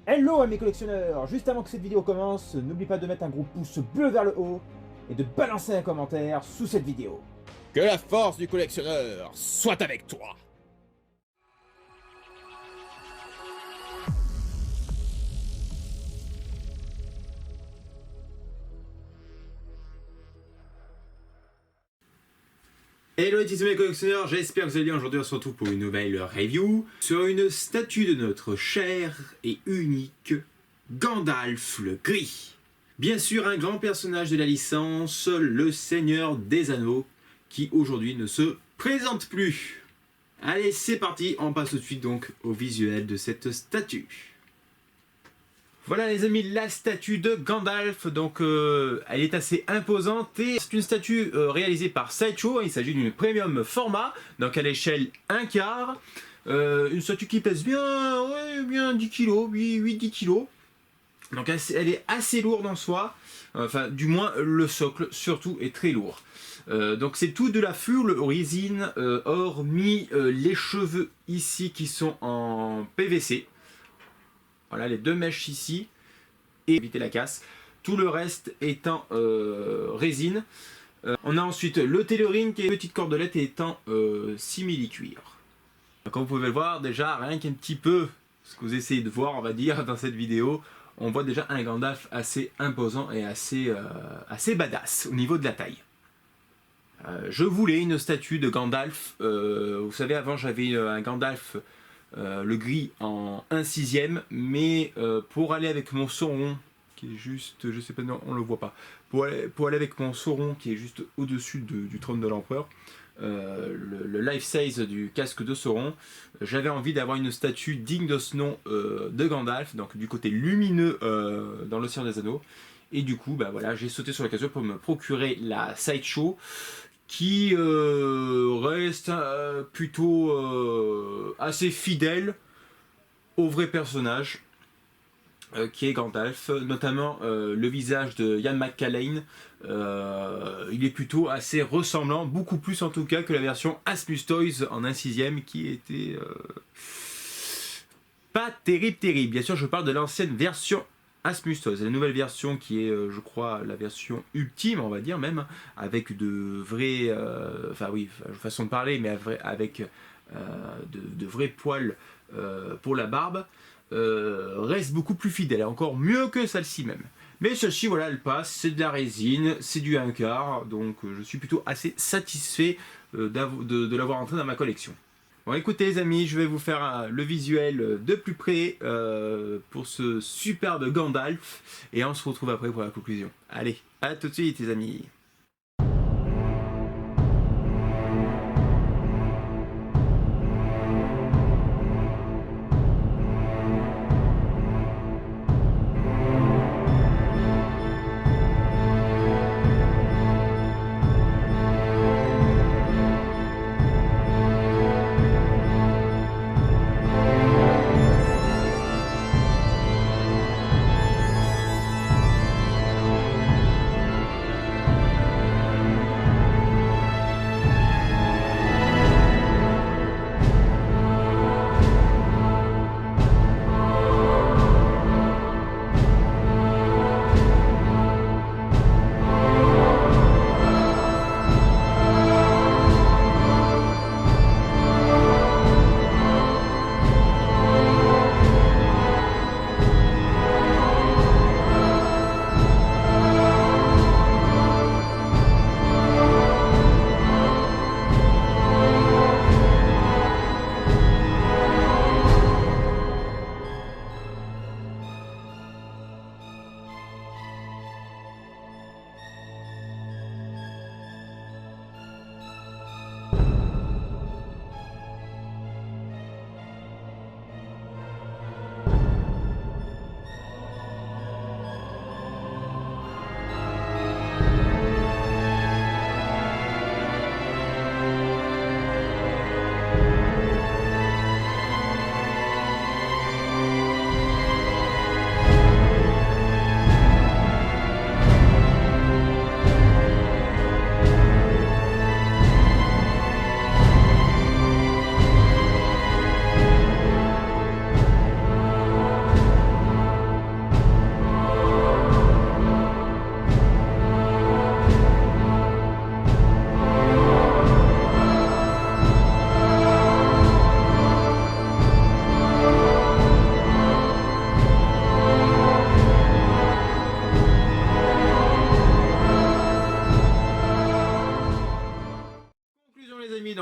Hello à mes collectionneurs! Juste avant que cette vidéo commence, n'oublie pas de mettre un gros pouce bleu vers le haut et de balancer un commentaire sous cette vidéo. Que la force du collectionneur soit avec toi! Hello les petits mes collectionneurs, j'espère que vous allez bien. Aujourd'hui on se retrouve pour une nouvelle review sur une statue de notre cher et unique Gandalf le Gris. Bien sûr un grand personnage de la licence, le Seigneur des Anneaux, qui aujourd'hui ne se présente plus. Allez c'est parti, on passe tout de suite donc au visuel de cette statue. Voilà les amis, la statue de Gandalf, donc elle est assez imposante et c'est une statue réalisée par Sideshow. Il s'agit d'une premium format, donc à l'échelle 1/4. Une statue qui pèse bien, ouais, bien 10 kg, 8-10 kg. Donc elle est assez lourde en soi, enfin du moins le socle surtout est très lourd. Donc c'est tout de la full résine, hormis les cheveux ici qui sont en PVC. Voilà les deux mèches ici, et éviter la casse. Tout le reste étant résine. On a ensuite le tailoring qui est une petite cordelette étant simili-cuir. Comme vous pouvez le voir, déjà rien qu'un petit peu ce que vous essayez de voir, on va dire, dans cette vidéo, on voit déjà un Gandalf assez imposant et assez badass au niveau de la taille. Je voulais une statue de Gandalf. Vous savez, avant j'avais un Gandalf le gris en 1/6, mais pour aller avec mon Sauron qui est juste, je sais pas, non on le voit pas, pour aller avec mon Sauron qui est juste au dessus du trône de l'empereur, le life size du casque de Sauron, j'avais envie d'avoir une statue digne de ce nom de Gandalf, donc du côté lumineux dans l'Océan des Anneaux, et du coup bah voilà, j'ai sauté sur l'occasion pour me procurer la Sideshow qui reste plutôt assez fidèle au vrai personnage qui est Gandalf, notamment le visage de Ian McKellen. Il est plutôt assez ressemblant, beaucoup plus en tout cas que la version Asmus Toys en 1/6 qui était pas terrible. Bien sûr je parle de l'ancienne version Asmus Toys, la nouvelle version qui est, je crois, la version ultime, on va dire même, avec de vrais, enfin oui, façon de parler, mais avec de vrais poils pour la barbe, reste beaucoup plus fidèle, encore mieux que celle-ci même. Mais celle-ci, voilà, elle passe, c'est de la résine, c'est du 1/4, donc je suis plutôt assez satisfait de l'avoir entré dans ma collection. Bon écoutez les amis, je vais vous faire le visuel de plus près pour ce superbe Gandalf et on se retrouve après pour la conclusion. Allez, à tout de suite les amis.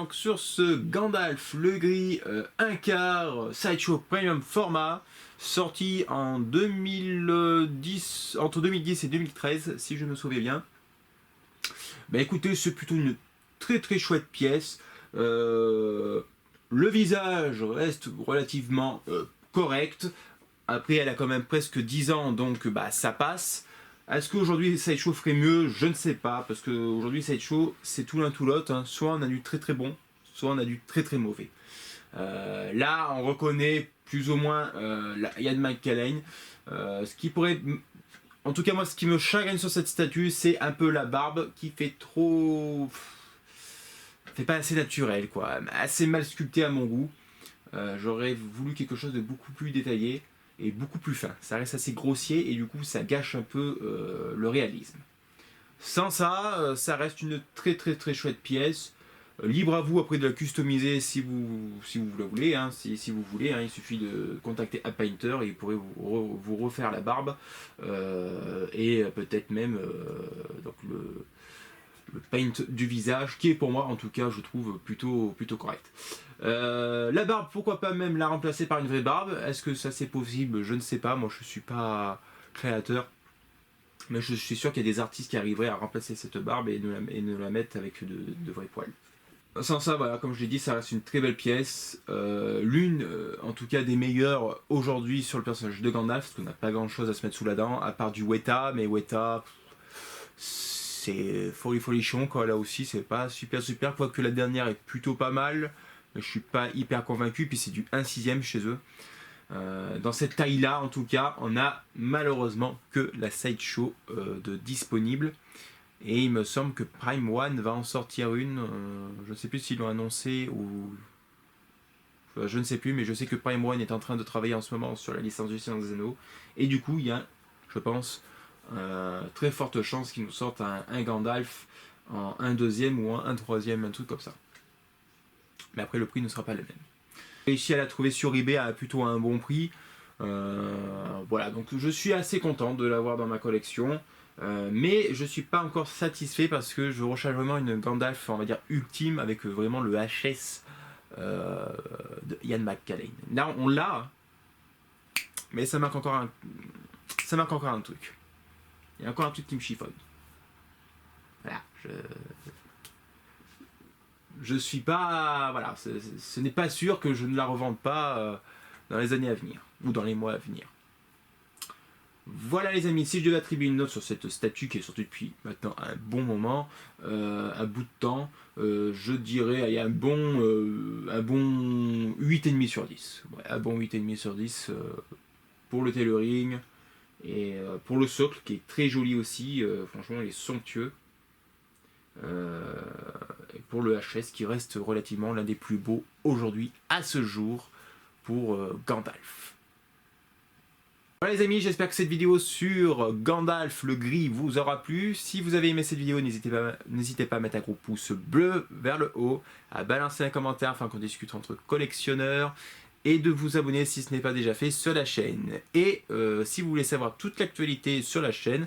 donc sur ce Gandalf le Gris 1 quart Sideshow Premium format, sorti en 2010, entre 2010 et 2013, si je me souviens bien. Bah écoutez, c'est plutôt une très très chouette pièce. Le visage reste relativement correct. Après, elle a quand même presque 10 ans, donc bah, ça passe. Est-ce qu'aujourd'hui Sideshow ferait mieux? Je ne sais pas, parce qu'aujourd'hui Sideshow c'est tout l'un tout l'autre, hein. Soit on a du très très bon, soit on a du très très mauvais. Là on reconnaît plus ou moins Ian McKellen, ce qui pourrait... En tout cas moi ce qui me chagrine sur cette statue c'est un peu la barbe qui fait trop... fait pas assez naturel quoi, assez mal sculpté à mon goût. J'aurais voulu quelque chose de beaucoup plus détaillé et beaucoup plus fin. Ça reste assez grossier et du coup ça gâche un peu le réalisme. Sans ça, ça reste une très très très chouette pièce. Libre à vous après de la customiser si vous le voulez. Hein, si vous voulez, hein, il suffit de contacter AppPainter et il pourrait vous refaire la barbe et peut-être même donc le paint du visage qui est pour moi en tout cas je trouve plutôt correct. La barbe, pourquoi pas même la remplacer par une vraie barbe? Est-ce que ça c'est possible? Je ne sais pas, moi je suis pas créateur, mais je suis sûr qu'il y a des artistes qui arriveraient à remplacer cette barbe et ne la mettre avec de vrais poils. Sans ça, voilà, comme je l'ai dit, ça reste une très belle pièce, l'une en tout cas des meilleures aujourd'hui sur le personnage de Gandalf, parce qu'on n'a pas grand chose à se mettre sous la dent, à part du Weta, mais Weta c'est folichon quoi, là aussi c'est pas super, quoique la dernière est plutôt pas mal, mais je suis pas hyper convaincu, puis c'est du 1/6 chez eux. Dans cette taille là en tout cas, on a malheureusement que la Sideshow de disponible, et il me semble que Prime One va en sortir une, je ne sais plus s'ils l'ont annoncé ou... je ne sais plus, mais je sais que Prime One est en train de travailler en ce moment sur la licence du Seigneur des Anneaux, et du coup il y a, je pense, très forte chance qu'ils nous sortent un Gandalf en un deuxième ou un troisième, un truc comme ça. Mais après le prix ne sera pas le même. J'ai réussi à la trouver sur eBay à plutôt un bon prix. Voilà, donc je suis assez content de l'avoir dans ma collection. Mais je suis pas encore satisfait parce que je recherche vraiment une Gandalf, on va dire ultime, avec vraiment le HS de Ian McKellen. Là on l'a, mais ça manque encore un truc. Il y a encore un truc qui me chiffonne. Voilà, je suis pas... Voilà, ce n'est pas sûr que je ne la revende pas dans les années à venir, ou dans les mois à venir. Voilà les amis, si je devais attribuer une note sur cette statue qui est sortie depuis maintenant un bon moment, un bout de temps, je dirais il y a un bon 8,5 sur 10. Ouais, un bon 8,5 sur 10 pour le tailoring. Et pour le socle qui est très joli aussi, franchement il est somptueux. Et pour le HS qui reste relativement l'un des plus beaux aujourd'hui à ce jour pour Gandalf. Voilà les amis, j'espère que cette vidéo sur Gandalf le Gris vous aura plu. Si vous avez aimé cette vidéo, n'hésitez pas à mettre un gros pouce bleu vers le haut, à balancer un commentaire afin qu'on discute entre collectionneurs, et de vous abonner si ce n'est pas déjà fait sur la chaîne. Et si vous voulez savoir toute l'actualité sur la chaîne,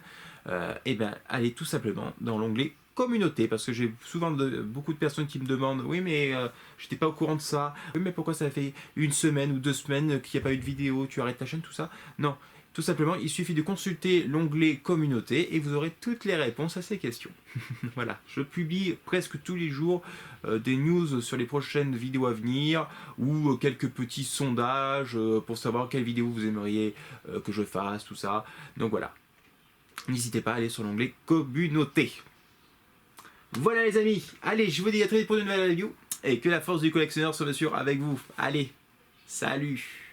eh bien, allez tout simplement dans l'onglet communauté, parce que j'ai souvent beaucoup de personnes qui me demandent oui mais j'étais pas au courant de ça, oui mais pourquoi ça fait une semaine ou 2 semaines qu'il n'y a pas eu de vidéo, tu arrêtes ta chaîne, tout ça. Non, tout simplement il suffit de consulter l'onglet communauté et vous aurez toutes les réponses à ces questions. Voilà, je publie presque tous les jours des news sur les prochaines vidéos à venir, ou quelques petits sondages pour savoir quelle vidéo vous aimeriez que je fasse, tout ça. Donc voilà, n'hésitez pas à aller sur l'onglet communauté. Voilà les amis, allez, je vous dis à très vite pour une nouvelle review, et que la force du collectionneur soit bien sûr avec vous. Allez, salut!